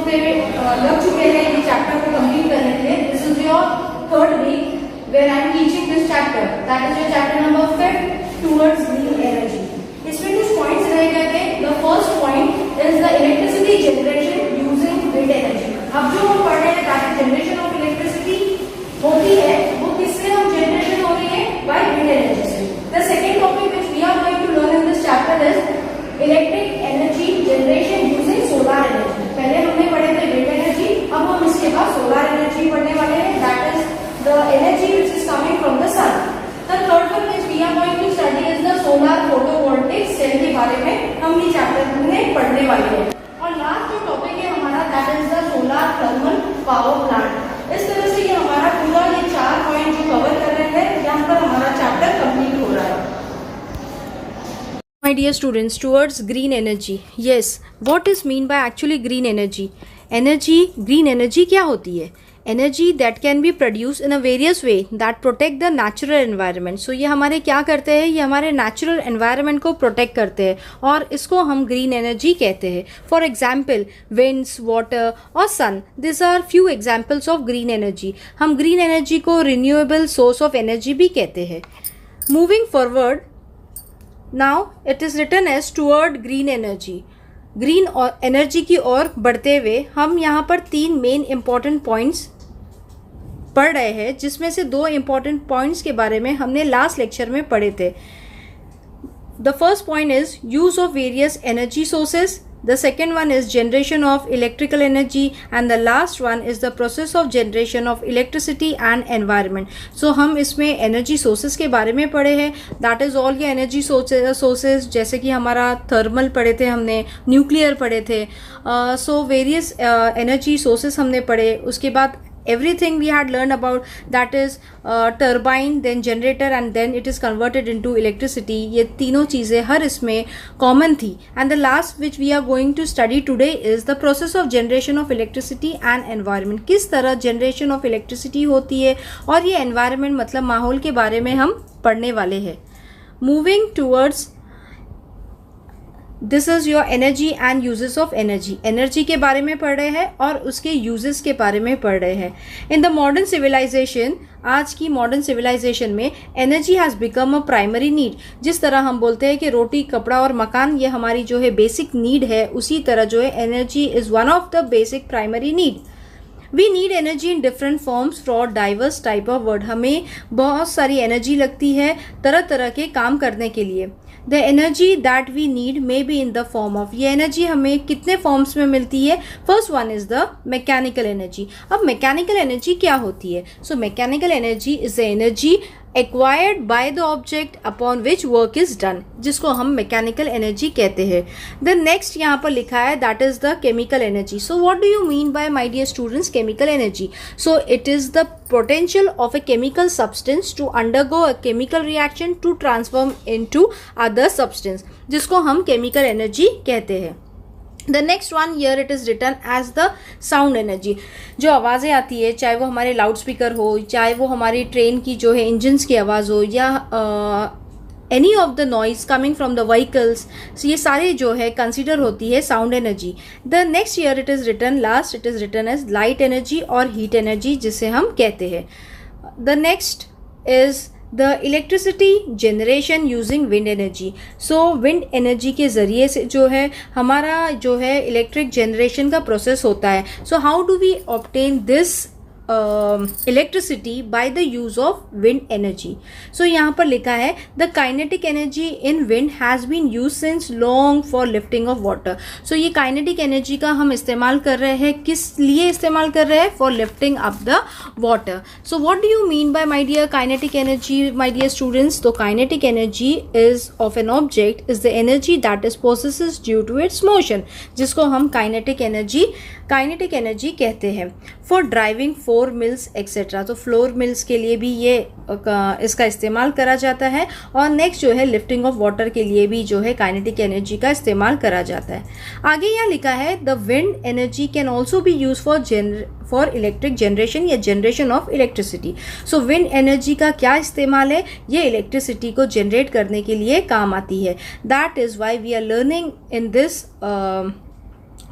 पे लग चुके हैं ये चैप्टर को कंप्लीट करने के लिए। This is your third week where I am teaching this chapter, that is your chapter number 5 towards green energy. इसमें कुछ पॉइंट्स रह गए थे। The first point is the electricity generation using wind energy. अब जो हम पढ़ रहे हैं that is generation of electricity होती है वो किससे हम जनरेशन हो रही है, बाय विंड एनर्जी से। The second topic which we are going to learn in this chapter is electric energy generation using solar energy. पहले हमने पढ़े थे विंड एनर्जी, अब हम इसके बाद सोलर एनर्जी पढ़ने वाले हैं, that is the energy which is coming from the sun. The third one which we are going to study is the solar photovoltaic cell के बारे में हम ये चैप्टर में पढ़ने वाले हैं। और लास्ट जो टॉपिक है हमारा that is the solar thermal power plant. इस तरह से ये हमारा पूरा ये 4 पॉइंट जो कवर कर रहे हैं, यहाँ पर हमारा चैप्टर कंप्लीट हो रहा है। My dear students, towards green energy, yes, what is mean by actually green energy? Green energy क्या होती है? Energy that can be produced in a various way that protect the natural environment. So ये हमारे क्या करते हैं, ये हमारे natural environment को protect करते हैं और इसको हम green energy कहते हैं. For example, winds, water और sun. These are few examples of green energy. हम green energy को renewable source of energy भी कहते हैं. Moving forward, now it is written as toward green energy. Green और energy की ओर बढ़ते हुए हम यहाँ पर 3 मेन इंपॉर्टेंट पॉइंट्स पढ़ रहे हैं, जिसमें से 2 इंपॉर्टेंट पॉइंट्स के बारे में हमने लास्ट लेक्चर में पढ़े थे. The first point is use of various energy sources. The second one is generation of electrical energy and the last one is the process of generation of electricity and environment. So हम इसमें energy sources के बारे में पढ़े हैं. That is all ये energy sources जैसे कि हमारा thermal पढ़े थे हमने, nuclear पढ़े थे. So various energy sources हमने पढ़े. उसके बाद everything we had learned about, that is turbine, then generator and then it is converted into electricity. ये तीनों चीज़ें हर इसमें common थी. And the last which we are going to study today is the process of generation of electricity and environment. किस तरह generation of electricity होती है और ये environment मतलब माहौल के बारे में हम पढ़ने वाले हैं. Moving towards this is your energy and uses of energy. Energy के बारे में पढ़ रहे हैं और उसके यूजेस के बारे में पढ़ रहे हैं. इन द मॉडर्न सिविलाइजेशन, आज की मॉडर्न सिविलाइजेशन में energy has become a primary need. जिस तरह हम बोलते हैं कि रोटी, कपड़ा और मकान ये हमारी जो है बेसिक नीड है, उसी तरह जो है energy is one of the basic primary need. We need energy in different forms for diverse type of work. हमें बहुत सारी एनर्जी लगती है तरह तरह के काम करने के लिए. The energy that we need may be in the form of, ये एनर्जी हमें कितने फॉर्म्स में मिलती है. First one is the mechanical energy. अब मैकेनिकल एनर्जी क्या होती है? So mechanical energy is the energy acquired by the object upon which work is done, जिसको हम मैकेनिकल एनर्जी कहते हैं. द नेक्स्ट यहाँ पर लिखा है that is the chemical energy. So what do you mean by my dear students chemical energy? So it is the potential of a chemical substance to undergo a chemical reaction to transform into other substance, जिसको हम chemical energy कहते हैं. The next one here it is written as the sound energy. जो आवाज़ें आती है, चाहे वो हमारे लाउड स्पीकर हो, चाहे वो हमारी ट्रेन की जो है इंजन्स की आवाज़ हो, या any of the noise coming from the vehicles, so ये सारे जो है कंसिडर होती है sound energy. The next year it is return last, it is return as light energy और हीट एनर्जी, जिसे हम कहते हैं. The next is the electricity generation using wind energy. So wind energy के ज़रिए से जो है हमारा जो है इलेक्ट्रिक जनरेशन का प्रोसेस होता है. So how do we obtain this electricity by the use of wind energy. So यहाँ पर लिखा है the kinetic energy in wind has been used since long for lifting of water. So ये kinetic energy का हम इस्तेमाल कर रहे हैं, किस लिए इस्तेमाल कर रहे हैं? For lifting up the water. So what do you mean by my dear kinetic energy, my dear students? तो kinetic energy is of an object is the energy that is possesses due to its motion, जिसको हम kinetic energy कहते हैं. For driving floor mills etc. तो flour mills के लिए भी ये इसका इस्तेमाल करा जाता है. और नेक्स्ट जो है लिफ्टिंग ऑफ वाटर के लिए भी जो है काइनेटिक एनर्जी का इस्तेमाल करा जाता है. आगे यहाँ लिखा है the wind energy can also be use for electric generation या generation of electricity. So wind energy का क्या इस्तेमाल है? ये इलेक्ट्रिसिटी को जनरेट करने के लिए काम आती है. That is why we are learning in this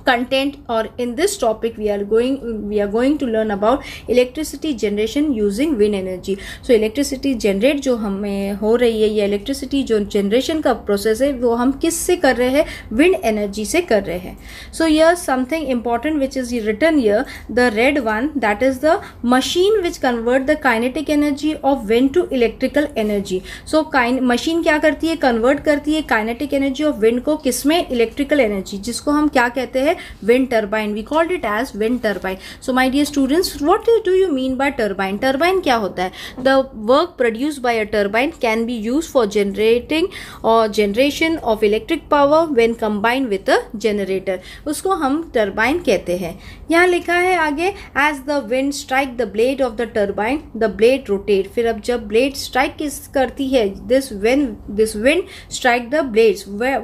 content, or in this topic we are going to learn about electricity generation using wind energy. So electricity generate जो हमें हो रही है, या electricity जो generation का process है वो हम किस से कर रहे हैं, wind energy से कर रहे हैं. So here something important which is written here, the red one, that is the machine which convert the kinetic energy of wind to electrical energy. So machine क्या करती है, convert करती है kinetic energy of wind को किसमें, electrical energy, जिसको हम क्या कहते हैं, wind turbine. We called it as wind turbine. So my dear students, what do you mean by turbine? Turbine क्या होता है? The work produced by a turbine can be used for generating or generation of electric power when combined with a generator. उसको हम turbine कहते हैं. यहाँ लिखा है आगे, as the wind strike the blade of the turbine, the blade rotate. फिर अब जब blade strike किस करती है, this wind strike the blades. Where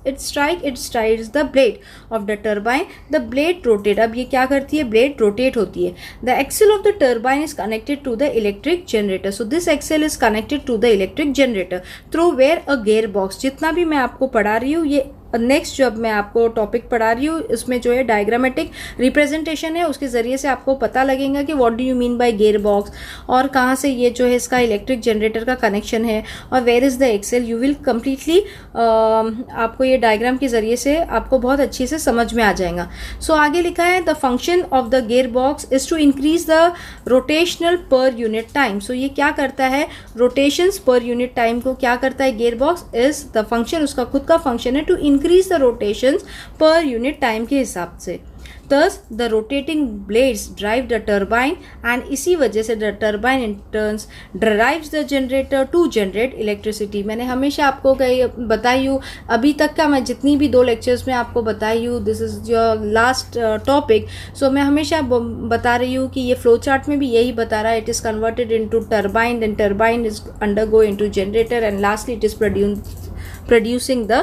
it strikes the blade of the turbine, the blade rotate. अब ये क्या करती है, blade rotate होती है. The axle of the turbine is connected to the electric generator. So this axle is connected to the electric generator through where a gearbox. जितना भी मैं आपको पढ़ा रही हूँ, ये नेक्स्ट जब मैं आपको टॉपिक पढ़ा रही हूँ, इसमें जो है डायग्रामेटिक रिप्रेजेंटेशन है, उसके ज़रिए से आपको पता लगेगा कि what do you mean bye gear box, और कहाँ से ये जो है इसका इलेक्ट्रिक जनरेटर का कनेक्शन है, और where is the axle. You will completely आपको ये डायग्राम के ज़रिए से आपको बहुत अच्छे से समझ में आ जाएगा. सो आगे लिखा है, the function of the gear box is to increase the rotational per unit time. So ये क्या करता है, रोटेशंस पर यूनिट टाइम को क्या करता है, gear box is the function, उसका खुद का फंक्शन है to increase the rotations per unit time के हिसाब से. Thus the rotating blades drive the turbine, and इसी वजह से the turbine in turns drives the generator to generate electricity. मैंने हमेशा आपको बताई हूँ, अभी तक का मैं जितनी भी 2 लेक्चर्स में आपको बताई हूँ, this is your last topic. So मैं हमेशा बता रही हूँ कि ये फ्लो चार्ट में भी यही बता रहा है, it is converted into turbine, then turbine is undergo into generator, and lastly it is producing the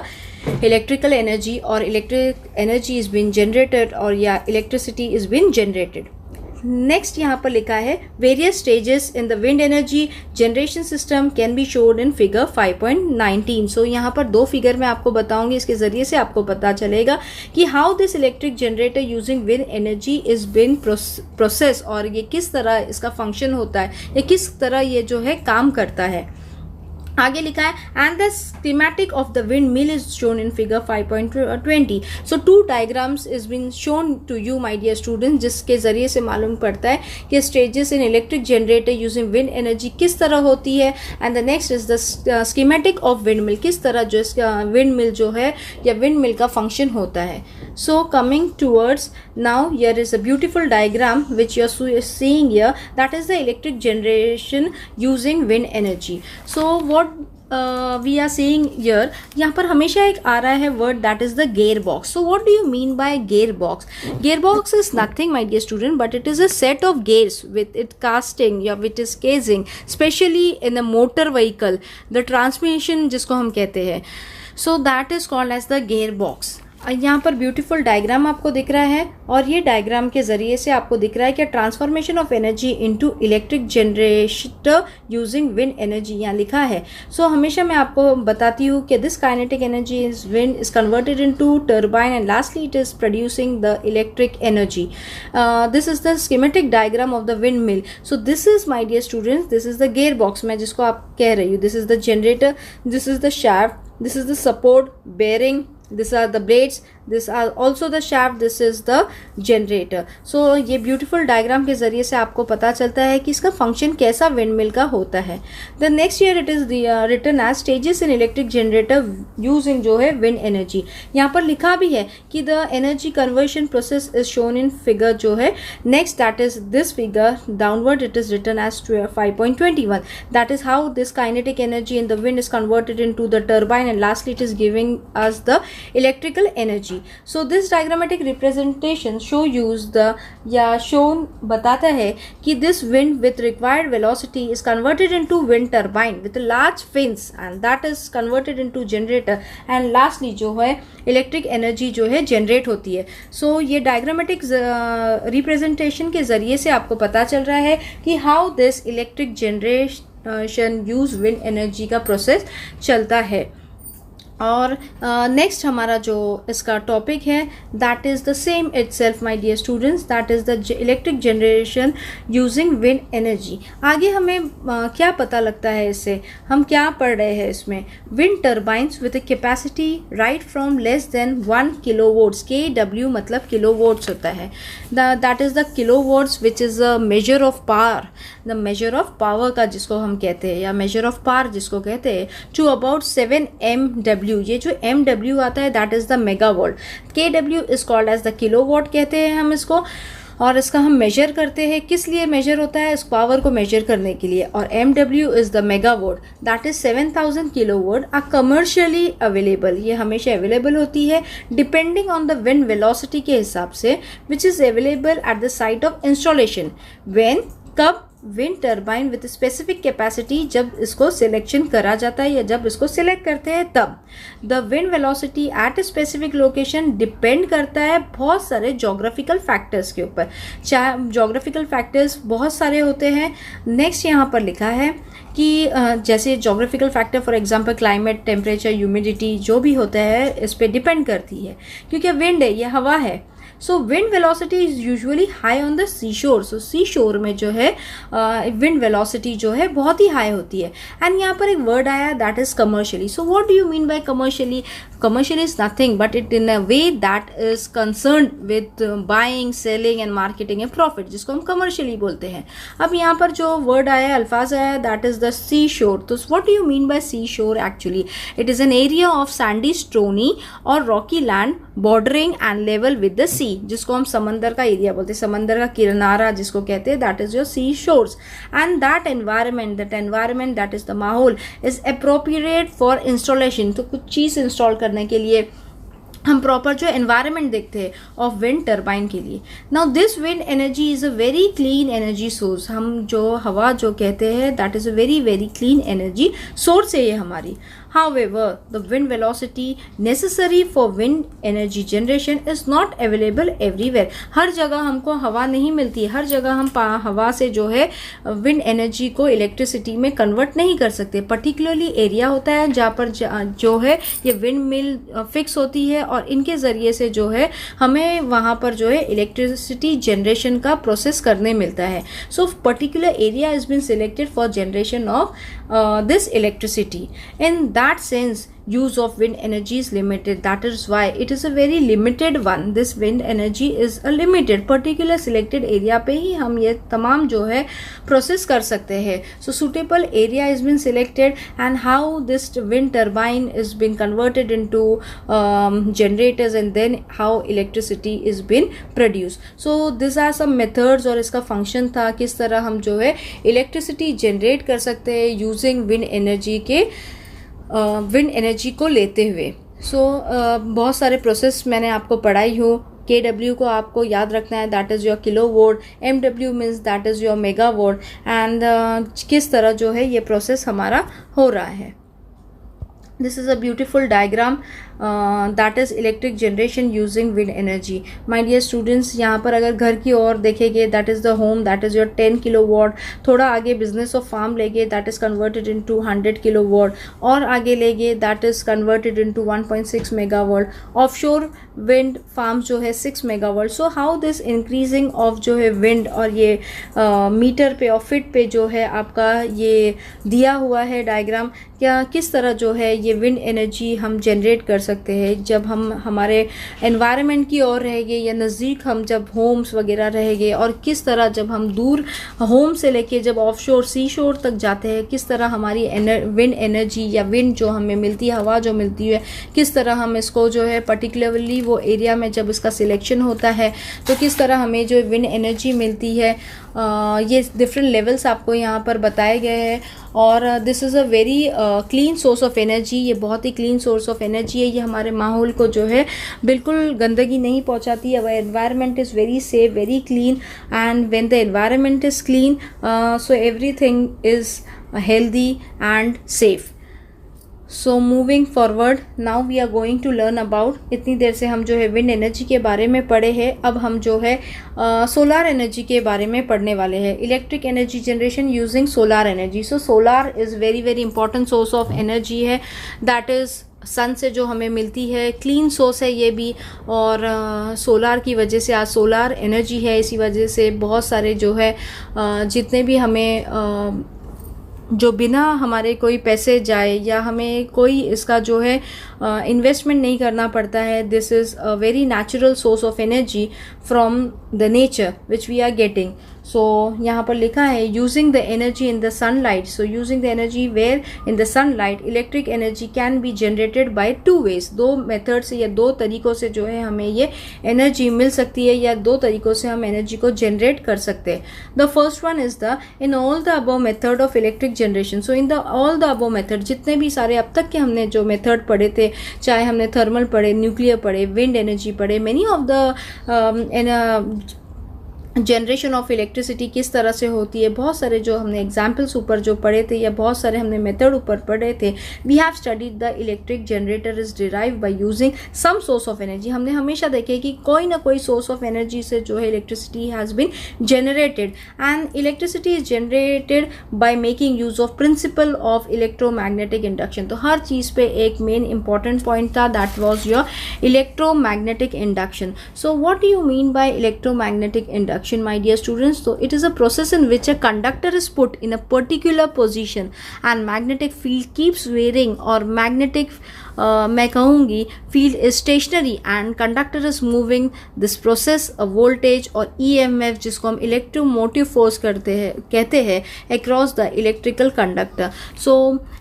electrical energy, or electric energy is being generated, or electricity is being generated. Next यहाँ पर लिखा है, various stages in the wind energy generation system can be showed in figure 5.19. सो यहाँ पर 2 figure मैं आपको बताऊंगी, इसके जरिए से आपको पता चलेगा कि how this electric generator using wind energy is been process, और ये किस तरह इसका फंक्शन होता है, या किस तरह ये जो है काम करता है. आगे लिखा है, and the schematic of the wind mill is shown in figure 5.20. So 2 diagrams is been shown to you my dear students, जिसके जरिए से मालूम पड़ता है कि stages in electric generator using wind energy किस तरह होती है. And the next is the schematic of wind mill, किस तरह जो इसका विंड मिल जो है या विंड मिल का फंक्शन होता है. So coming towards now, here is a beautiful diagram which you are seeing here, that is the electric generation using wind energy. So we are seeing here, यहाँ पर हमेशा एक आ रहा है word, that is the gearbox. So what do you mean by gearbox? Gearbox is nothing, my dear student, but it is a set of gears with it casting या with its casing, especially in a motor vehicle, the transmission जिसको हम कहते हैं. So that is called as the gearbox. यहाँ पर beautiful diagram आपको दिख रहा है, और ये डायग्राम के ज़रिए से आपको दिख रहा है कि transformation of energy into electric generator using wind energy यहाँ लिखा है. सो हमेशा मैं आपको बताती हूँ कि this kinetic energy is wind is converted into turbine, and lastly it is producing the electric energy. This is the schematic diagram of the wind mill. So this is my dear students, this is the gear box, मैं जिसको आप कह रही हूँ. This is the generator, this is the shaft, this is the support bearing, these are the blades, this are also the shaft, this is the generator. So ये beautiful diagram के जरिए से आपको पता चलता है कि इसका function कैसा windmill का होता है. The next year it is written as stages in electric generator using जो है wind energy. यहाँ पर लिखा भी है कि the energy conversion process is shown in figure जो है next, that is this figure downward it is written as 5.21. That is how this kinetic energy in the wind is converted into the turbine, and lastly it is giving us the electrical energy. So this diagrammatic representation shows बताता है कि this wind with required velocity is converted into wind turbine with large fins, and that is converted into generator, and lastly जो है electric energy जो है generate होती है. So ये diagrammatic representation के जरिए से आपको पता चल रहा है कि how this electric generation use wind energy का process चलता है. और नेक्स्ट हमारा जो इसका टॉपिक है that is the same itself my dear students, that is the electric generation using wind energy. आगे हमें क्या पता लगता है इससे, हम क्या पढ़ रहे हैं इसमें, wind turbines with a capacity right from less than 1 kilovolts, KW मतलब किलोवोल्ट्स होता है, that is the kilovolts which is a measure of power, the measure of power का जिसको हम कहते हैं या मेजर ऑफ पावर जिसको कहते हैं, टू अबाउट 7 MW। ये जो MW आता है that is the megawatt, KW is called as the kilowatt कहते हैं हम इसको, और इसका हम मेजर करते हैं, किस लिए मेजर होता है, इस पावर को मेजर करने के लिए, और MW is the megawatt that is 7000 kilowatt are commercially available. ये हमेशा अवेलेबल होती है depending on the wind velocity के हिसाब से which is available at the site of installation. When, कब, wind turbine with specific capacity, जब इसको सिलेक्शन करा जाता है या जब इसको सिलेक्ट करते हैं तब। The wind velocity at a specific location depend करता है बहुत सारे जोग्राफिकल फैक्टर्स के ऊपर, चाहे जोग्राफिकल फैक्टर्स बहुत सारे होते हैं। नेक्स्ट यहाँ पर लिखा है कि जैसे geographical factor for example climate, temperature, humidity जो भी होता है इस पर डिपेंड करती है, क्योंकि विंड है, ये हवा है। So wind velocity is usually high on the sea shore, so सी शोर में जो है विंड वेलोसिटी जो है बहुत ही हाई होती है। एंड यहाँ पर एक वर्ड आया that is commercially. So what do you mean bye commercially? Commercially is nothing but it in a way that is concern with buying, selling and marketing and profit, जिसको हम commercially बोलते हैं। अब यहाँ पर जो वर्ड आया, अल्फाज आया, that is the sea shore. तो what do you mean by sea shore? Actually it is an area of sandy, stony और rocky land bordering and level with the sea, जिसको हम समंदर का एरिया बोलते हैं, समंदर का किनारा जिसको कहते हैं, that is your sea shores. And that environment that is the माहौल इज अप्रोप्रिएट फॉर इंस्टॉलेशन। तो कुछ चीज़ इंस्टॉल करने के लिए हम प्रॉपर जो एनवायरनमेंट देखते हैं ऑफ विंड टर्बाइन के लिए। Now this wind energy is a very clean energy source. हम जो हवा जो कहते हैं that is a very very clean energy source है ये हमारी। However, the wind velocity necessary for wind energy generation is not available everywhere. हर जगह हमको हवा नहीं मिलती है, हर जगह हम हवा से जो है विंड एनर्जी को इलेक्ट्रिसिटी में कन्वर्ट नहीं कर सकते। पर्टिकुलरली एरिया होता है जहाँ पर जो है ये विंड मिल फिक्स होती है और इनके ज़रिए से जो है हमें वहाँ पर जो है इलेक्ट्रिसिटी जनरेशन का प्रोसेस करने मिलता है। So particular area is been selected for generation of this electricity. In that sense, use of wind energy is limited. That is why it is a very limited one. This wind energy is a limited particular selected area पे ही हम ये तमाम जो है process कर सकते हैं। So suitable area has been selected and how this wind turbine is been converted into generators and then how electricity is been produced. So these are some methods और इसका फंक्शन था किस तरह हम जो है इलेक्ट्रिसिटी जनरेट कर सकते हैं यूजिंग विंड एनर्जी के विंड एनर्जी को लेते हुए। सो बहुत सारे प्रोसेस मैंने आपको पढ़ाई हूँ। KW को आपको याद रखना है, that is your kilowatt, MW means that is your megawatt, and किस तरह जो है ये प्रोसेस हमारा हो रहा है। This is a beautiful diagram that is electric generation using wind energy. My dear students, यहाँ पर अगर घर की ओर देखेंगे that is the home, that is your 10 kilowatt. थोड़ा आगे business of farm लेंगे that is converted into 100 kilowatt. और आगे लेंगे that is converted into 1.6 megawatt. Offshore wind farms जो है 6 megawatt. So how this increasing of जो है wind और ये मीटर पे और फिट पे जो है आपका ये दिया हुआ है डायग्राम, क्या किस तरह जो है ये विंड एनर्जी हम जनरेट कर सकते हैं जब हम हमारे एनवायरनमेंट की ओर रहेंगे या नज़दीक हम जब होम्स वगैरह रहेंगे, और किस तरह जब हम दूर होम से लेके जब ऑफशोर सी शोर तक जाते हैं किस तरह हमारी विंड एनर्जी या विंड जो हमें मिलती है, हवा जो मिलती है, किस तरह हम इसको जो है पर्टिकुलरली वो एरिया में जब इसका सिलेक्शन होता है तो किस तरह हमें जो विंड एनर्जी मिलती है। ये डिफरेंट लेवल्स आपको यहाँ पर बताए गए हैं। और this is a very clean source of energy. ये बहुत ही क्लीन सोर्स ऑफ एनर्जी है। ये हमारे माहौल को जो है बिल्कुल गंदगी नहीं पहुँचाती है। Our environment is very safe, very clean, and when the environment is clean so everything is healthy and safe. So moving forward, now we are going to learn about, इतनी देर से हम जो है विंड एनर्जी के बारे में पढ़े हैं, अब हम जो है सोलार एनर्जी के बारे में पढ़ने वाले हैं। Electric energy generation using solar energy. So solar is very very important source of energy है, दैट इज़ सन से जो हमें मिलती है, क्लीन सोर्स है ये भी, और सोलार की वजह से, आज सोलार एनर्जी है, इसी वजह से बहुत सारे जो है जितने भी हमें जो बिना हमारे कोई पैसे जाए या हमें कोई इसका जो है इन्वेस्टमेंट नहीं करना पड़ता है, this is a very natural source of energy from the nature which we are getting. So यहाँ पर लिखा है using the energy in the sunlight. So using the energy where in the sunlight electric energy can be generated by 2 ways. 2 method से या 2 तरीक़ों से जो है हमें ये एनर्जी मिल सकती है, या 2 तरीक़ों से हम एनर्जी को जनरेट कर सकते हैं. The first one is the in all the above method of electric generation. So in the all the above method, जितने भी सारे अब तक के हमने जो मेथड पढ़े थे, चाहे हमने थर्मल पढ़े, न्यूक्लियर पढ़े, विंड एनर्जी पढ़े, many of the generation of electricity किस तरह से होती है, बहुत सारे जो हमने एग्जाम्पल्स ऊपर जो पढ़े थे या बहुत सारे हमने मेथड ऊपर पढ़े थे. We have studied the electric generator is derive by using some source of energy. हमने हमेशा देखे कि कोई ना कोई सोर्स ऑफ एनर्जी से जो है electricity has been generated, and electricity is generated by making use of principle of electromagnetic induction. तो हर चीज़ पे एक मेन इंपॉर्टेंट पॉइंट था, that was your electromagnetic induction. So what do you mean by electromagnetic induction, my dear students? So it is a process in which a conductor is put in a particular position and magnetic field keeps varying, or magnetic मैं कहूँगी field is stationary and conductor is moving. this process a voltage और EMF, जिसको हम electromotive force कहते हैं across the electrical conductor. so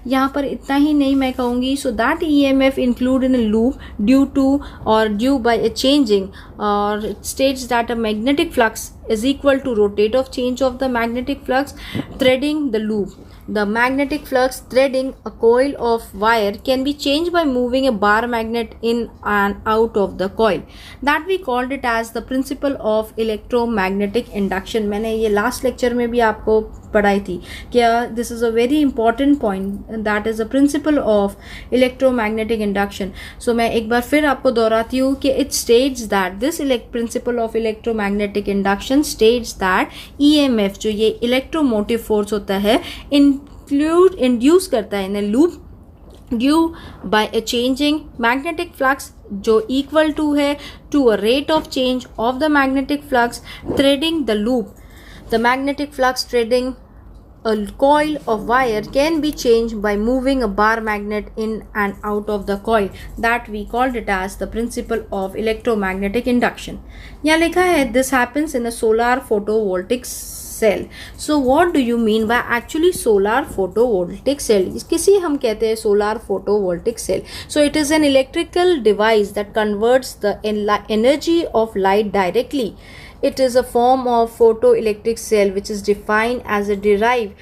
यहाँ पर इतना ही नहीं मैं कहूँगी. so that EMF include in a loop due to or due by a changing, or it states that a magnetic flux is equal to rate of change of the magnetic flux threading the loop. The magnetic flux threading a coil of wire can be changed by moving a bar magnet in and out of the coil. That we called it as the principle of electromagnetic induction. मैंने ये last lecture में भी आपको पढ़ाई थी क्या. this is a very important point, that is the principle of electromagnetic induction. so मैं एक बार फिर आपको दोहराती हूँ कि it states that this principle of electromagnetic induction states that EMF, जो ये electromotive force होता है, induce करता है in a loop due by a changing magnetic flux, जो equal to है to a rate of change of the magnetic flux threading the loop. The magnetic flux threading a coil of wire can be changed by moving a bar magnet in and out of the coil. That we called it as the principle of electromagnetic induction. यहाँ लिखा है this happens in a solar photovoltaic cell. So what do you mean by actually solar photovoltaic cell? किसी हम कहते हैं solar photovoltaic cell. So it is an electrical device that converts the energy of light directly. It is a form of photoelectric cell which is defined as a derived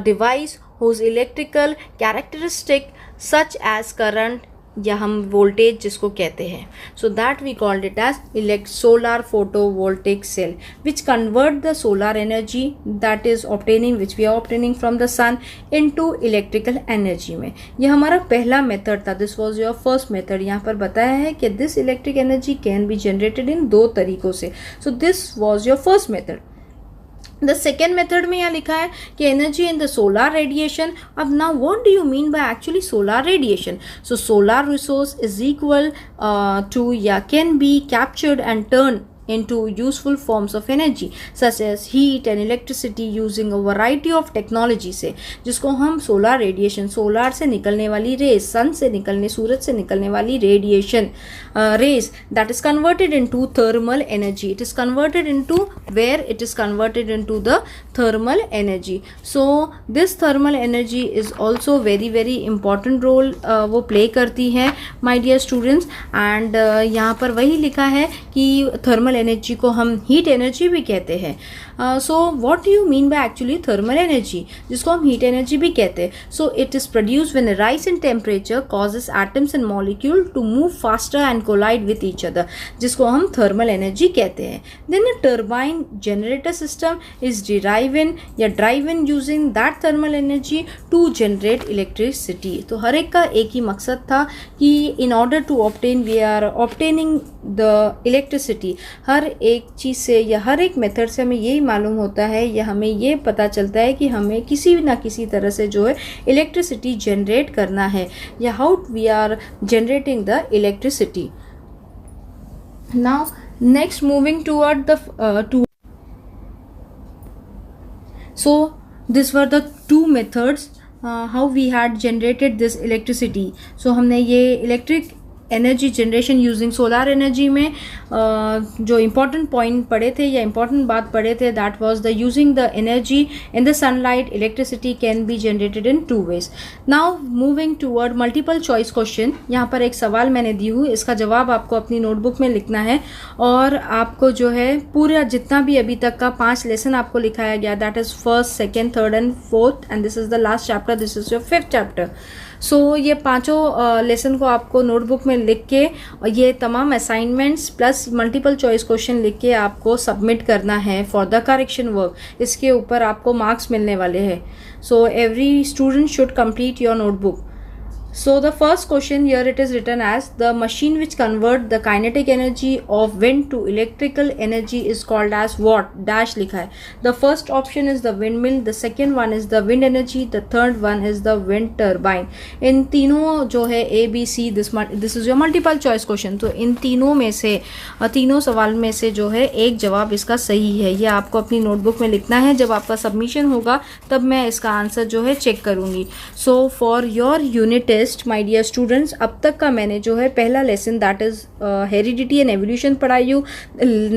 device whose electrical characteristic such as current, या हम voltage जिसको कहते हैं. So that we called it as solar photovoltaic cell which convert the solar energy that is obtaining which we are obtaining from the sun into electrical energy में. यह हमारा पहला method था. This was your first method. यहाँ पर बताया है कि this electric energy can be generated in 2 तरीकों से. So this was your first method. The second method में यहाँ लिखा है कि energy in the solar radiation. अब now what do you mean by actually solar radiation? So solar resource is equal to या can be captured and turn into useful forms of energy such as heat and electricity using a variety of technology से, जिसको हम solar radiation, solar से निकलने वाली raise, सन से निकलने, सूरज से निकलने वाली radiation rays, that is converted into thermal energy. It is converted into where it is converted into the thermal energy. So this thermal energy is also very important role वो play करती है my dear students. and यहाँ पर वही लिखा है कि thermal energy को हम हीट एनर्जी भी कहते हैं. So what do you mean by actually thermal energy, जिसको हम हीट एनर्जी भी कहते हैं? So it is produce when a rise in temperature causes atoms and molecule to move faster and collide with each other, जिसको हम thermal energy कहते हैं. Then a turbine generator system is driven using that thermal energy to generate electricity. तो हर एक का एक ही मकसद था कि इन order to obtain we are obtaining the electricity. हर एक चीज़ से या हर एक मेथड से हमें यही मालूम होता है या हमें ये पता चलता है कि हमें किसी ना किसी तरह से जो है इलेक्ट्रिसिटी जनरेट करना है या how we are generating the electricity. Now next moving toward the so these were the two methods how we had generated this electricity। so हमने ये electric energy generation using solar energy में जो important point पढ़े थे या important बात पढ़े थे that was the using the energy in the sunlight electricity can be generated in 2 ways। Now moving toward multiple choice question. यहाँ पर एक सवाल मैंने दी हूँ, इसका जवाब आपको अपनी नोटबुक में लिखना है और आपको जो है पूरा जितना भी अभी तक का 5 लेसन आपको लिखाया गया that is first, second, third and fourth and this is the last chapter, this is your 5th chapter. सो ये पांचों लेसन को आपको नोटबुक में लिख के और ये तमाम assignments plus multiple choice question लिख के आपको सबमिट करना है फॉर द करेक्शन वर्क। इसके ऊपर आपको मार्क्स मिलने वाले हैं। So every student should complete your notebook. So the first question here it is written as the machine which convert the kinetic energy of wind to electrical energy is called as what? Dash लिखा है। The first option is the windmill, the second one is the wind energy, the third one is the wind turbine। इन तीनों जो है A, B, C this is your multiple choice question। तो इन तीनों में से तीनों सवाल में से जो है एक जवाब इसका सही है। ये आपको अपनी नोटबुक में लिखना है। जब आपका सबमिशन होगा तब मैं इसका आंसर जो है चेक करूँगी। So for your unit test my dear students, अब तक का मैंने जो है पहला lesson that is heredity and evolution पढ़ाई हूँ।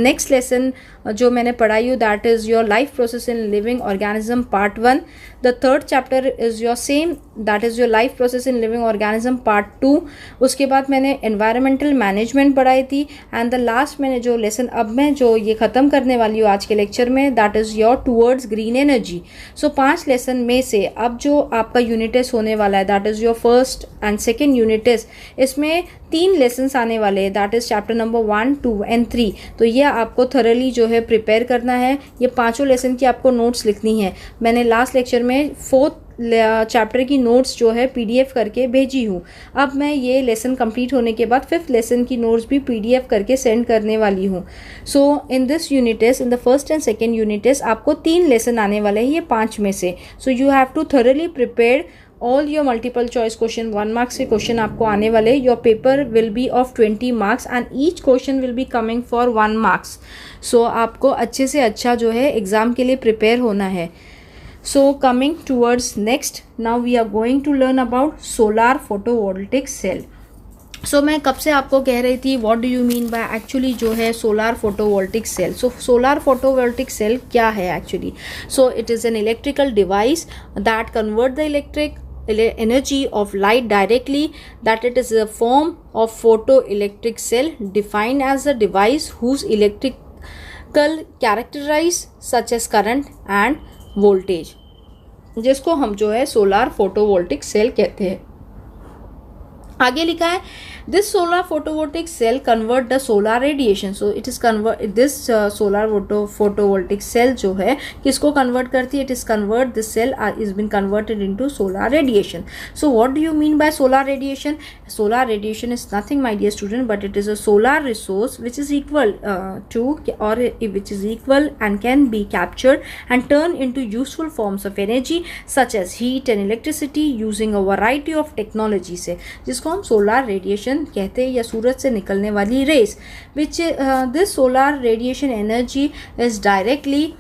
नेक्स्ट लेसन जो मैंने पढ़ाई हूँ that is your life process in living organism part 1। The third chapter is your same that is your life process in living organism part 2। उसके बाद मैंने environmental management पढ़ाई थी एंड द लास्ट मैंने जो लेसन अब मैं जो ये ख़त्म करने वाली हूँ आज के लेक्चर में that is your towards green energy. So 5 lesson में से अब जो आपका यूनिट टेस्ट होने वाला है that is your first and second unit test, इसमें 3 लेसन्स आने वाले हैं that is chapter number 1, 2 and 3। तो ये आपको थरली जो है प्रिपेयर करना है। ये पांचों लेसन की आपको नोट्स लिखनी है। मैंने लास्ट लेक्चर में 4th चैप्टर की नोट्स जो है PDF करके भेजी हूँ। अब मैं ये लेसन कंप्लीट होने के बाद 5th लेसन की नोट्स भी PDF करके सेंड करने वाली हूँ। So in this unit test, in the first and second unit test आपको 3 लेसन आने वाले हैं ये 5 में से। So you have to thoroughly prepare all your multiple choice question. 1 marks के क्वेश्चन आपको आने वाले। Your paper will be of 20 marks and each question will be coming for 1 marks. So आपको अच्छे से अच्छा जो है एग्जाम के लिए प्रिपेयर होना है। So coming towards next, now we are going to learn about solar photovoltaic cell। सो मैं कब से आपको कह रही थी what do you mean by actually जो है solar photovoltaic cell. So solar photovoltaic cell क्या है actually? So it is an electrical device that convert the electric energy of light directly, that it is a form of photoelectric cell defined as a device whose electrical characteristics such as current and voltage, जिसको हम जो है solar photovoltaic cell कहते हैं। आगे लिखा है this solar photovoltaic cell convert the solar radiation. So it is convert this solar photovoltaic cell जो है किसको कन्वर्ट करती है? It is convert this cell is been converted into solar radiation. So what do you mean by solar radiation? Solar radiation is nothing my dear student but it is a solar resource which is equal to or which is equal and can be captured and turned into useful forms of energy such as heat and electricity using a variety of technology से, जिसको हम solar radiation कहते हैं या सूरज से निकलने वाली rays. Which this solar radiation energy is directly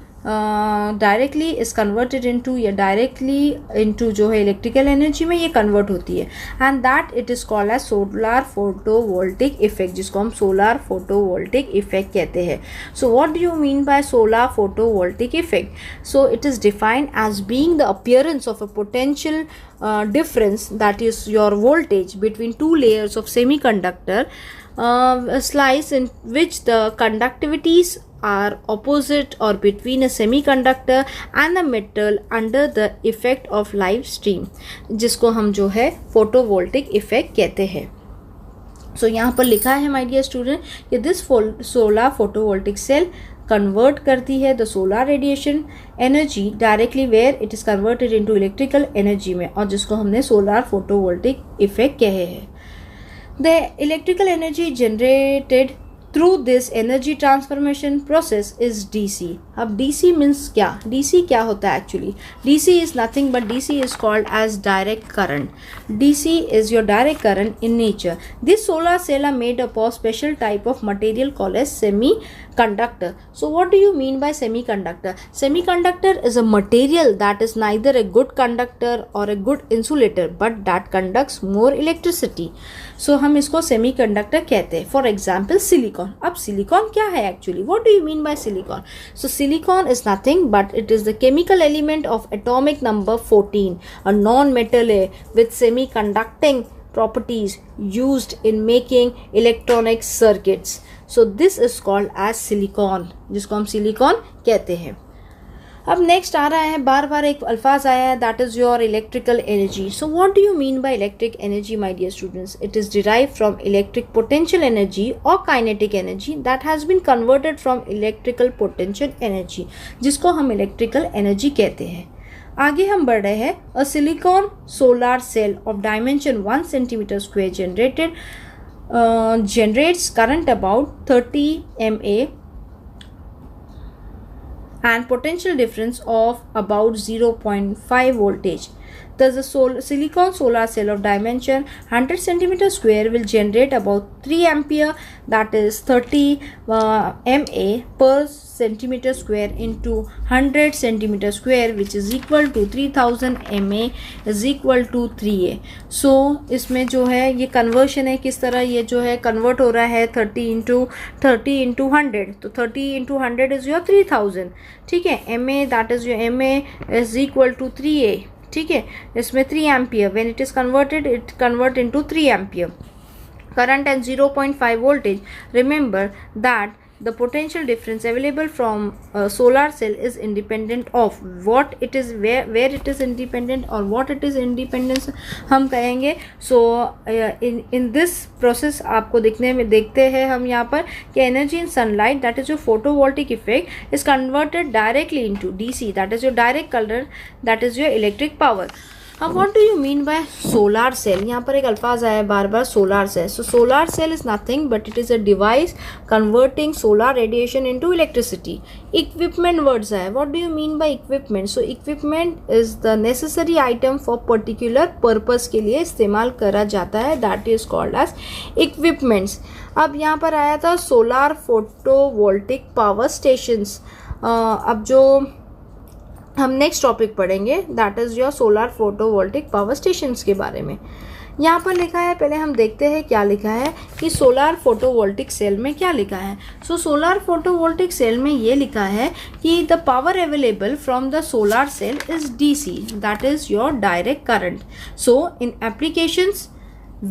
is converted into या डायरेक्टली इनटू जो है इलेक्ट्रिकल एनर्जी में ये कन्वर्ट होती है and that it is called as solar photovoltaic effect, जिसको हम सोलर फोटोवोल्टिक इफेक्ट कहते हैं। So what do you mean by solar photovoltaic effect? So it is defined as being the appearance of a potential difference, that is your voltage between 2 layers of semiconductor slice in which the conductivities are opposite or between a semiconductor and the metal under the effect of live stream, जिसको हम जो है photovoltaic effect कहते हैं। सो यहाँ पर लिखा है माय डियर स्टूडेंट कि this solar photovoltaic cell convert करती है the solar radiation energy directly where it is converted into electrical energy में, और जिसको हमने सोलर फोटोवोल्टिक इफेक्ट कहे हैं। The electrical energy generated through this energy transformation process is DC. अब DC means क्या? DC क्या होता है actually? DC is nothing but DC is called as direct current. DC is your direct current in nature. This solar cell are made up of special type of material called as semiconductor. So what do you mean by semiconductor? Semiconductor is a material that is neither a good conductor or a good insulator but that conducts more electricity. So हम इसको semiconductor कहते हैं. For example silicon. अब silicon क्या है actually? What do you mean by silicon? So silicon is nothing but it is the chemical element of atomic number 14. A non-metal with semiconducting properties used in making electronic circuits. So this is called as silicon, जिसको हम silicon कहते हैं. अब next आ रहा है, बार बार एक अल्फाज आया है, that is your electrical energy. So what do you mean by electric energy my dear students? It is derived from electric potential energy और kinetic energy that has been converted from electrical potential energy, जिसको हम electrical energy कहते हैं. आगे हम बढ़ रहे हैं. A silicon solar cell of dimension 1 centimetre square generates current about 30 mA and potential difference of about 0.5 voltage. Thus, a silicon solar cell of dimension 100 centimeter square will generate about 3 ampere, that is 30 mA per centimeter square into 100 centimeter square, which is equal to 3000 mA is equal to 3A. So इसमें जो है ये conversion है, किस तरह ये जो है कन्वर्ट हो रहा है 30 into 100. तो 30 into 100 is your 3000. ठीक है. MA that is your MA is equal to 3A. ठीक है. इसमें 3 ampere, when it is converted it convert into 3 ampere. Current and 0.5 voltage. Remember that the potential difference available from a solar cell is independent of what it is, where it is independent or what it is independence हम कहेंगे. So in this process आपको देखते हैं हम यहाँ पर कि energy in sunlight, that is your photovoltaic effect, is converted directly into DC, that is your direct current, that is your electric power. अब what do you mean by solar cell? यहाँ पर एक अल्फाज आया है बार बार, solar cell. So solar cell is nothing but it is a device converting solar radiation into electricity. Equipment words आए. What do you mean by equipment? So equipment is the necessary item for particular purpose के लिए इस्तेमाल करा जाता है, that is called as equipments. अब यहाँ पर आया था सोलार फोटोवोल्टिक पावर स्टेशंस. अब जो हम नेक्स्ट टॉपिक पढ़ेंगे that is your solar photovoltaic power stations के बारे में. यहाँ पर लिखा है, पहले हम देखते हैं क्या लिखा है कि सोलार फोटोवोल्टिक सेल में क्या लिखा है. सो सोलार फोटोवोल्टिक सेल में ये लिखा है कि the power available from the solar cell is DC, that is your direct current. So in applications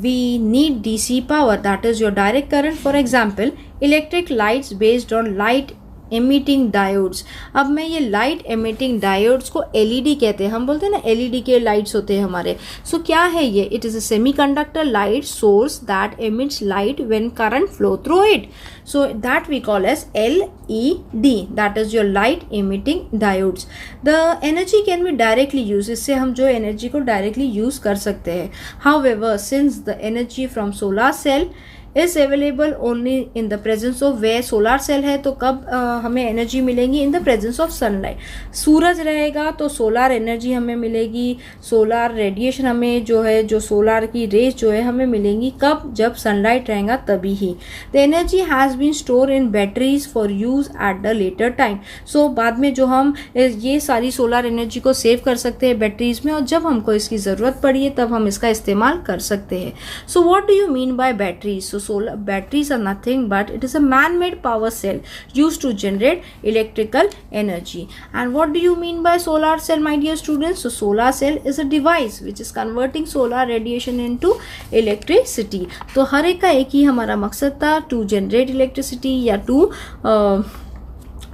we need DC power, that is your direct current. For example, electric lights based on light emitting diodes. अब मैं ये light emitting diodes को LED कहते हैं. हम बोलते हैं ना LED के lights होते हैं हमारे. So क्या है ये? It is a semiconductor light source that emits light when current flow through it. So that we call as LED, that is your light emitting diodes. The energy can be directly used. इससे हम जो energy को directly use कर सकते हैं. However, since the energy from solar cell is available only in the presence of, where solar cell है तो कब हमें एनर्जी मिलेगी? In the presence of sunlight. सूरज रहेगा तो सोलार एनर्जी हमें मिलेगी, सोलार रेडिएशन हमें जो है, जो सोलार की रेज जो है हमें मिलेंगी कब? जब सनलाइट रहेगा तभी ही. The energy has been store in batteries for use at the later time. So बाद में जो हम ये सारी सोलार एनर्जी को सेव कर सकते हैं बैटरीज में, और जब हमको इसकी ज़रूरत पड़ी है तब हम इसका इस्तेमाल कर सकते हैं. So what do you mean bye batteries? So solar batteries are nothing but it is a man-made power cell used to generate electrical energy. And what do you mean by solar cell, my dear students? So solar cell is a device which is converting solar radiation into electricity. तो हर एक का एक ही हमारा मकसद था, to generate electricity या to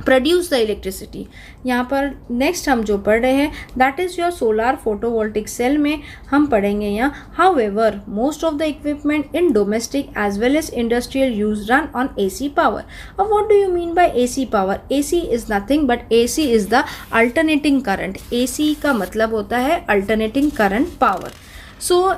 produce the electricity. यहाँ पर नेक्स्ट हम जो पढ़ रहे हैं that is your solar photovoltaic cell में हम पढ़ेंगे यहाँ. However most of the equipment in domestic as well as industrial use run on AC power. अब what do you mean by AC power? AC is nothing but AC is the alternating current. AC का मतलब होता है alternating current power.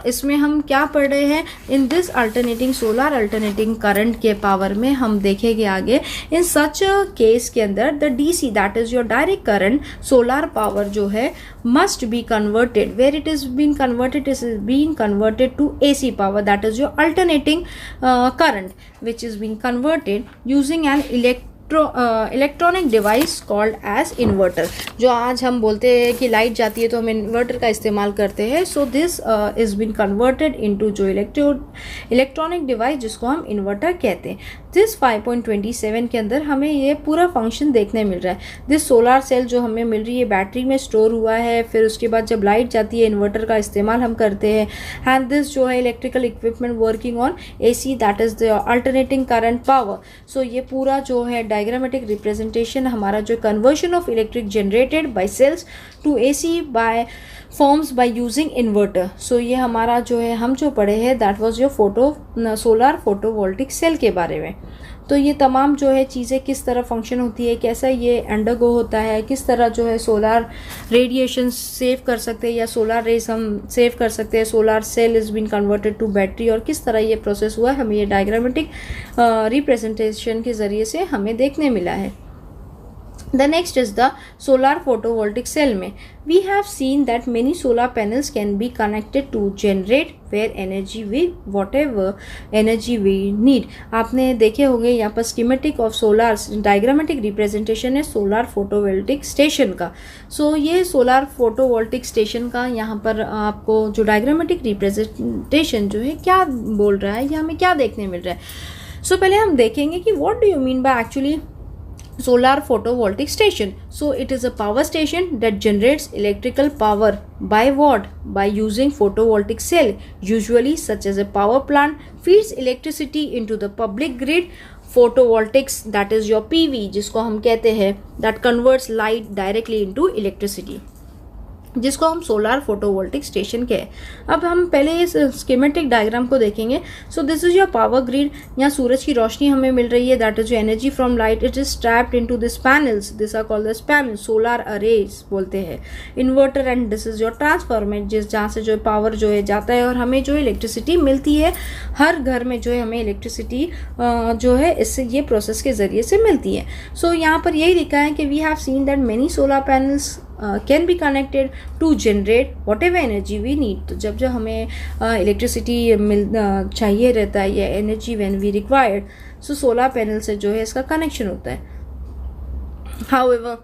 इसमें हम क्या पढ़ रहे हैं, in this alternating solar alternating current के पावर में हम देखेंगे आगे, इन सच केस के अंदर the DC that is your direct current solar power जो है must be converted, where it is been converted, is been converted to AC power that is your alternating current which is been converted using an electronic device called as inverter. जो आज हम बोलते हैं कि light जाती है तो हम इन्वर्टर का इस्तेमाल करते हैं, so this is been converted into जो इलेक्ट्रॉनिक डिवाइस जिसको हम इन्वर्टर कहते हैं। दिस 5.27 के अंदर हमें ये पूरा फंक्शन देखने मिल रहा है। दिस सोलर सेल जो हमें मिल रही है बैटरी में स्टोर हुआ है, फिर उसके बाद जब लाइट जाती है इन्वर्टर का इस्तेमाल हम करते हैं। एंड दिस जो है electrical equipment working on AC that is the alternating current power. So ये पूरा जो है डायग्रामेटिक रिप्रेजेंटेशन हमारा जो conversion of electric generated by cells to AC by forms by using inverter. So ये हमारा जो है हम जो पढ़े हैं that was your solar photovoltaic cell के बारे में। तो ये तमाम जो है चीज़ें किस तरह फंक्शन होती है, कैसा ये अंडरगो होता है, किस तरह जो है सोलर रेडिएशन सेव कर सकते हैं या सोलर रेज हम सेव कर सकते हैं, solar cell is been converted to battery, और किस तरह ये प्रोसेस हुआ है हमें ये डायग्रामेटिक रिप्रेजेंटेशन के ज़रिए से हमें देखने मिला है। The next is the solar photovoltaic cell में we have seen that many solar panels can be connected to generate where energy we whatever energy we need। आपने देखे होंगे यहाँ पर schematic of solar diagrammatic representation है solar photovoltaic station का। So ये solar photovoltaic station का यहाँ पर आपको जो diagrammatic representation जो है क्या बोल रहा है या हमें क्या देखने मिल रहा है। So पहले हम देखेंगे कि what do you mean by actually solar photovoltaic station। So it is a power station that generates electrical power by what? By using photovoltaic cell, usually such as a power plant feeds electricity into the public grid। Photovoltaics that is your PV जिसको हम कहते हैं that converts light directly into electricity, जिसको हम solar photovoltaic station के। अब हम पहले इस स्कीमेटिक डायग्राम को देखेंगे। So this is your power grid. यहाँ सूरज की रोशनी हमें मिल रही है, दैट इज जो energy from light it is trapped into this panels, this are called this panel, solar arrays बोलते हैं। Inverter and this is your transformer जिस जहाँ से जो पावर जो है जाता है और हमें जो इलेक्ट्रिसिटी मिलती है। हर घर में जो है हमें इलेक्ट्रिसिटी जो है इससे ये प्रोसेस के जरिए से मिलती है। सो यहाँ पर यही लिखा है कि we have seen that many solar panels can be connected to generate whatever energy we need। तो जब हमें इलेक्ट्रिसिटी चाहिए रहता है या energy when we required, so solar panel से जो है इसका कनेक्शन होता है। However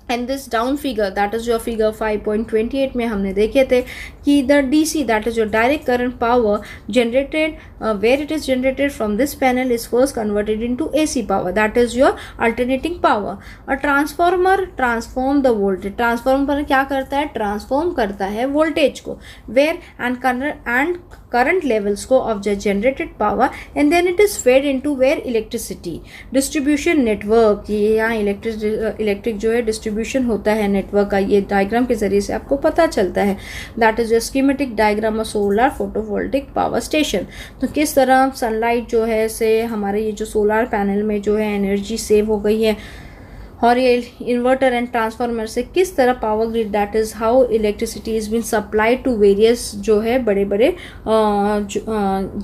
and this down figure that is your figure 5.28 में हमने देखे थे कि the DC that is your direct current power generated where it is generated from this panel is first converted into AC power that is your alternating power। a transformer transform the voltage, transformer क्या करता है, transform करता है voltage को where and current levels को of the generated power and then it is fed into where electricity distribution network। ये यहाँ electric जो है डिस्ट्रीब्यूशन होता है नेटवर्क का, ये डायग्राम के जरिए से आपको पता चलता है। That is schematic diagram of solar photovoltaic power station. तो किस तरह सनलाइट जो है से हमारे ये जो सोलर पैनल में जो है एनर्जी सेव हो गई है और ये इन्वर्टर एंड ट्रांसफार्मर से किस तरह power grid that is how electricity is been supplied to various जो है बड़े बड़े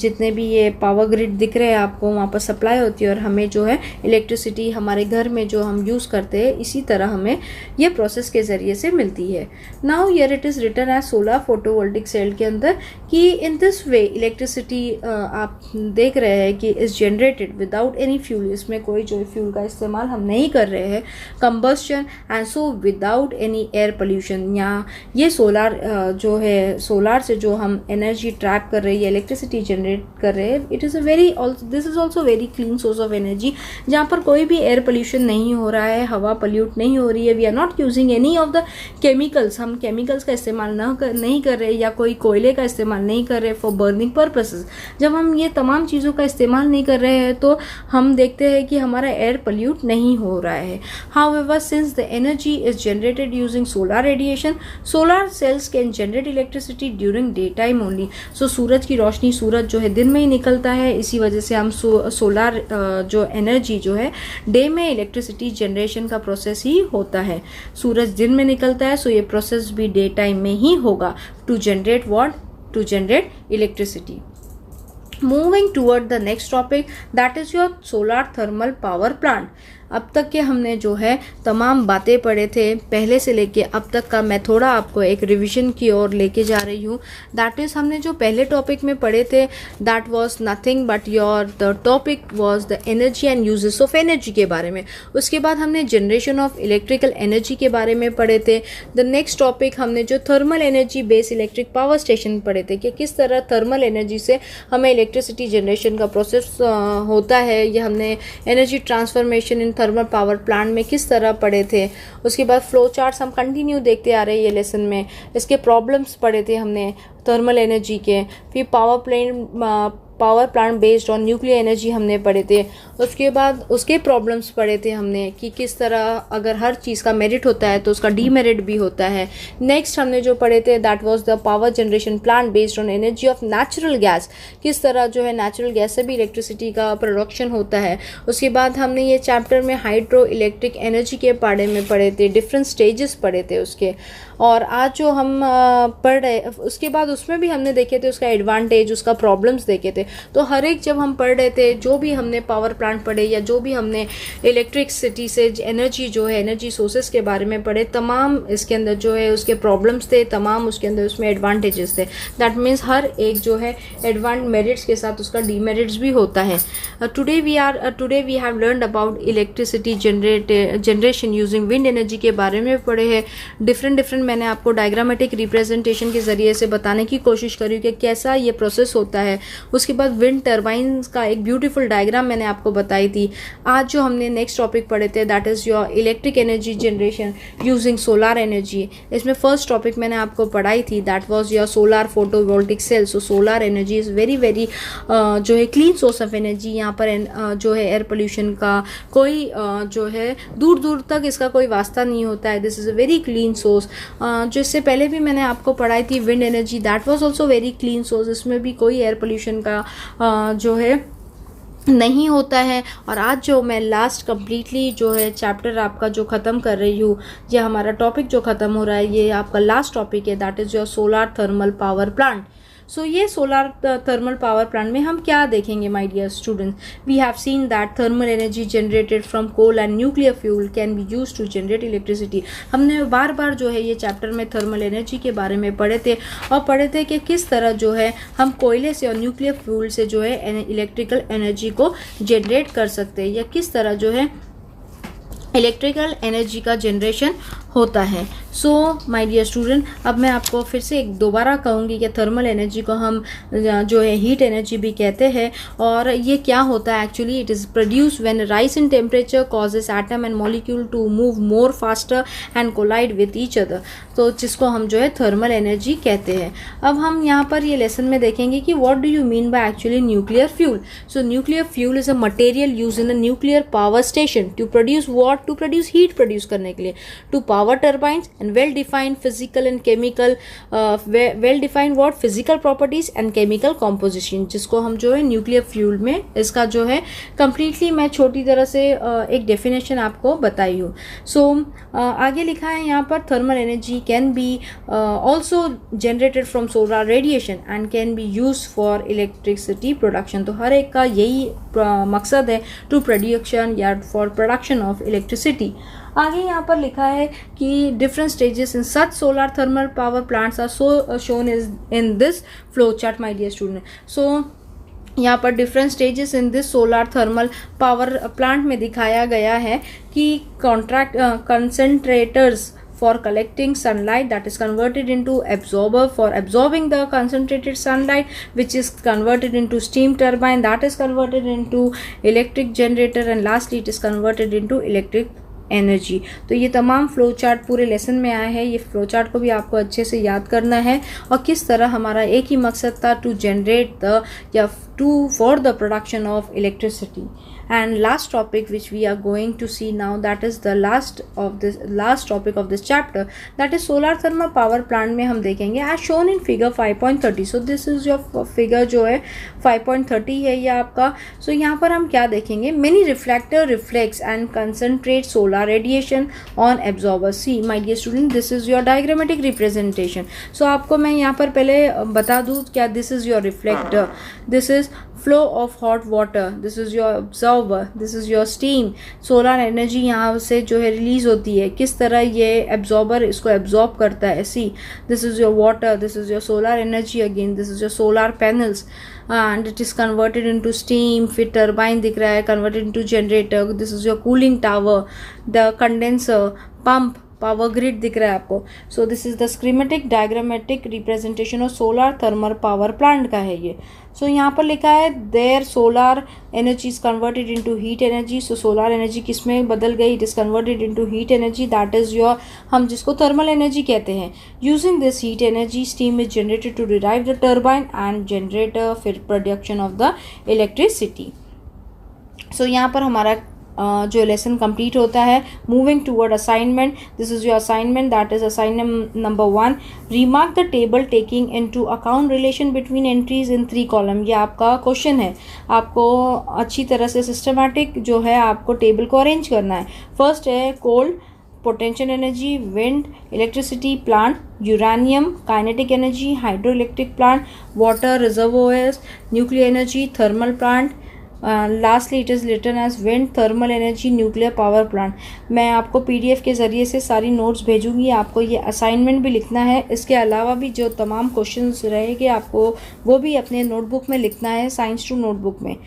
जितने भी ये पावर ग्रिड दिख रहे हैं आपको वहाँ पर सप्लाई होती है और हमें जो है इलेक्ट्रिसिटी हमारे घर में जो हम यूज़ करते हैं इसी तरह हमें ये प्रोसेस के ज़रिए से मिलती है। Now here it is written as solar photovoltaic cell के अंदर कि इन दिस वे इलेक्ट्रिसिटी आप देख रहे हैं कि is generated without any fuel, इसमें कोई जो फ्यूल का इस्तेमाल हम नहीं कर रहे हैं, combustion and so without any air pollution। यहाँ ये सोलर जो है सोलर से जो हम एनर्जी ट्रैप कर रहे हैं इलेक्ट्रिसिटी जनरेट कर रहे हैं, it is a very this is also very clean source of energy जहाँ पर कोई भी एयर पोल्यूशन नहीं हो रहा है, हवा पोल्यूट नहीं हो रही है। We are not using any of the chemicals, हम केमिकल्स का इस्तेमाल नहीं कर रहे या कोई कोयले का इस्तेमाल नहीं कर रहे फॉर बर्निंग पर्पसेस। जब हम ये तमाम चीज़ों का इस्तेमाल नहीं कर रहे हैं तो हम देखते हैं कि हमारा एयर पोल्यूट नहीं हो रहा है। However, since the energy is generated using solar radiation, solar cells can generate electricity during daytime only। So सूरज की रोशनी, सूरज जो है दिन में ही निकलता है, इसी वजह से हम सोलर जो एनर्जी जो है डे में इलेक्ट्रिसिटी जनरेशन का प्रोसेस ही होता है। सूरज दिन में निकलता है सो ये प्रोसेस भी डे टाइम में ही होगा to generate what to generate electricity. Moving toward the next topic, that is your solar thermal power plant. अब तक के हमने जो है तमाम बातें पढ़े थे पहले से लेके अब तक का, मैं थोड़ा आपको एक रिवीजन की ओर लेके जा रही हूँ. दैट इज़ हमने जो पहले टॉपिक में पढ़े थे that was nothing but your the topic was the energy and uses of energy के बारे में. उसके बाद हमने जनरेशन ऑफ इलेक्ट्रिकल एनर्जी के बारे में पढ़े थे. द नेक्स्ट टॉपिक हमने जो thermal energy base electric power station पढ़े थे कि किस तरह थर्मल एनर्जी से हमें इलेक्ट्रिसिटी जनरेशन का प्रोसेस होता है. ये हमने energy transformation in thermal power plant में किस तरह पढ़े थे. उसके बाद फ्लो चार्ट्स हम कंटिन्यू देखते आ रहे हैं ये लेसन में. इसके प्रॉब्लम्स पढ़े थे हमने थर्मल एनर्जी के. फिर power plant based on nuclear energy हमने पढ़े थे. उसके बाद उसके प्रॉब्लम्स पढ़े थे हमने कि किस तरह अगर हर चीज़ का मेरिट होता है तो उसका डीमेरिट भी होता है. नेक्स्ट हमने जो पढ़े थे that was the power generation plant based on energy of natural gas. किस तरह जो है नेचुरल गैस से भी इलेक्ट्रिसिटी का प्रोडक्शन होता है. उसके बाद हमने ये चैप्टर में हाइड्रो इलेक्ट्रिक एनर्जी के बारे में पढ़े थे, डिफरेंट स्टेजेस पढ़े थे उसके. और आज जो हम पढ़ रहे उसके बाद उसमें भी हमने देखे थे उसका एडवांटेज, उसका प्रॉब्लम्स देखे थे. तो हर एक जब हम पढ़ रहे थे जो भी हमने पावर प्लांट पढ़े या जो भी हमने इलेक्ट्रिसिटी से एनर्जी जो है एनर्जी सोर्सेस के बारे में पढ़े, तमाम इसके अंदर जो है उसके प्रॉब्लम्स थे, तमाम उसके अंदर उसमें एडवांटेजेस थे. दैट मीन्स हर एक जो है एडवांस मेरिट्स के साथ उसका डीमेरिट्स भी होता है. Today we have learned about electricity generation using wind energy के बारे में पढ़े हैं. डिफरेंट मैंने आपको डायग्रामेटिक रिप्रेजेंटेशन के जरिए से बताने की कोशिश करी कि कैसा ये प्रोसेस होता है. उसके बाद विंड टर्बाइंस का एक ब्यूटीफुल डायग्राम मैंने आपको बताई थी. आज जो हमने नेक्स्ट टॉपिक पढ़े थे that is your electric energy generation using solar energy. इसमें फर्स्ट टॉपिक मैंने आपको पढ़ाई थी that was your solar photovoltaic cell. So solar energy is very जो है क्लीन सोर्स ऑफ एनर्जी. यहाँ पर जो है एयर पोल्यूशन का कोई जो है दूर दूर तक इसका कोई वास्ता नहीं होता है. This is a very clean source. जो इससे पहले भी मैंने आपको पढ़ाई थी wind energy, that was also very clean source. इसमें भी कोई एयर पोल्यूशन का जो है नहीं होता है. और आज जो मैं लास्ट कम्प्लीटली जो है चैप्टर आपका जो ख़त्म कर रही हूँ, ये हमारा टॉपिक जो ख़त्म हो रहा है ये आपका लास्ट टॉपिक है that is your solar thermal power plant. So ये सोलार थर्मल पावर प्लांट में हम क्या देखेंगे my dear students. We have seen that thermal energy generated from coal and nuclear fuel can be used to generate electricity. हमने बार बार जो है ये चैप्टर में थर्मल एनर्जी के बारे में पढ़े थे और पढ़े थे कि किस तरह जो है हम कोयले से और न्यूक्लियर फ्यूल से जो है इलेक्ट्रिकल एनर्जी को जनरेट कर सकते हैं या किस तरह जो है इलेक्ट्रिकल एनर्जी का जनरेशन होता है. सो माय डियर स्टूडेंट, अब मैं आपको फिर से एक दोबारा कहूँगी कि थर्मल एनर्जी को हम जो है हीट एनर्जी भी कहते हैं. और ये क्या होता है actually, it is produce when rise in temperature causes atom and molecule to move more faster and collide with each other. तो जिसको हम जो है थर्मल एनर्जी कहते हैं. अब हम यहाँ पर ये लेसन में देखेंगे कि what do you mean by actually nuclear fuel. So nuclear fuel is a material use in a nuclear power station to produce what, to produce heat produce करने के लिए, to power turbines and well-defined physical and chemical well-defined what physical properties and chemical composition, जिसको हम जो है nuclear fuel में इसका जो है completely मैं छोटी तरह से एक डेफिनेशन आपको बताई हूँ. सो आगे लिखा है यहाँ पर thermal energy can be also generated from solar radiation and can be use for electricity production. तो हर एक का यही मकसद है टू प्रोडक्शन या फॉर प्रोडक्शन ऑफ इलेक्ट्रिसिटी. आगे यहाँ पर लिखा है कि different stages in such solar thermal power plants are so shown in this flow chart my dear student. So यहाँ पर different stages in this solar thermal power plant में दिखाया गया है कि concentrators for collecting sunlight that is converted into absorber for absorbing the concentrated sunlight which is converted into steam turbine that is converted into electric generator and lastly it is converted into electric energy. तो ये तमाम flow chart पूरे lesson में आए हैं. ये flow chart को भी आपको अच्छे से याद करना है और किस तरह हमारा एक ही मकसद था टू जनरेट द या for the production of electricity. And last topic which we are going to see now, that is the last topic of this chapter, that is solar thermal power plant में हम देखेंगे as shown in figure 5.30. so this is your figure जो है 5.30 है ये आपका. so यहाँ पर हम क्या देखेंगे, many reflector reflects and concentrate solar radiation on absorber. see my dear student, this is your diagrammatic representation. so आपको मैं यहाँ पर पहले बता दूँ क्या, this is your reflector, this is flow of hot water, this is your absorber, this is your steam. solar energy यहाँ से जो है रिलीज होती है, किस तरह ये absorber इसको absorb करता है. see this is your water, this is your solar energy again, this is your solar panels and it is converted into steam. फिर turbine दिख रहा है, converted into generator, this is your cooling tower, the condenser, pump, power grid दिख रहा है आपको. So this is the schematic diagrammatic representation of solar thermal power plant का है ये. सो यहाँ पर लिखा है there solar energy is converted into heat energy. So solar energy किस में बदल गई, it is converted into heat energy, that is your, हम जिसको थर्मल एनर्जी कहते हैं. Using this heat energy steam is generated to derive the turbine and generator, फिर production of the electricity. सो यहाँ पर हमारा जो लेसन कंप्लीट होता है. Moving toward assignment, this is your assignment, that is assignment number 1. Remark the table taking into account relation between entries in 3 column. ये आपका question है, आपको अच्छी तरह से सिस्टमैटिक जो है आपको टेबल को अरेंज करना है. फर्स्ट है coal, potential energy, wind, electricity plant, uranium, kinetic energy, hydro electric plant, water reservoirs, nuclear energy, thermal plant. Lastly it is written as wind, thermal energy, nuclear power plant. मैं आपको PDF के ज़रिए से सारी notes भेजूंगी, आपको ये assignment भी लिखना है. इसके अलावा भी जो तमाम क्वेश्चंस रहेंगे आपको वो भी अपने नोटबुक में लिखना है, साइंस टू नोटबुक में.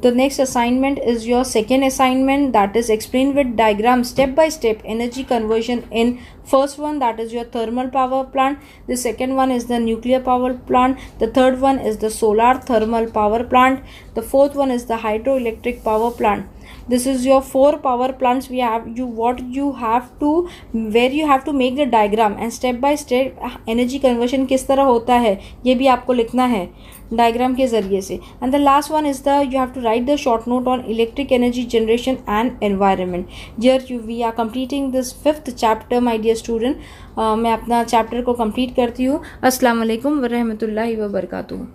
The next assignment is your second assignment, that is explain with diagram step by step energy conversion in first one, that is your thermal power plant. The second one is the nuclear power plant. The third one is the solar thermal power plant. The fourth one is the hydroelectric power plant. This is your 4 power plants. We have where you have to make the diagram and step by step energy conversion किस तरह होता है ये भी आपको लिखना है diagram के जरिए से. And the last one is you have to write the short note on electric energy generation and environment. Here we are completing this 5th chapter, my dear student. मैं अपना चैप्टर को कंप्लीट करती हूँ. अस्सलाम वालेकुम व रहमतुल्लाहि व बरकातुहू.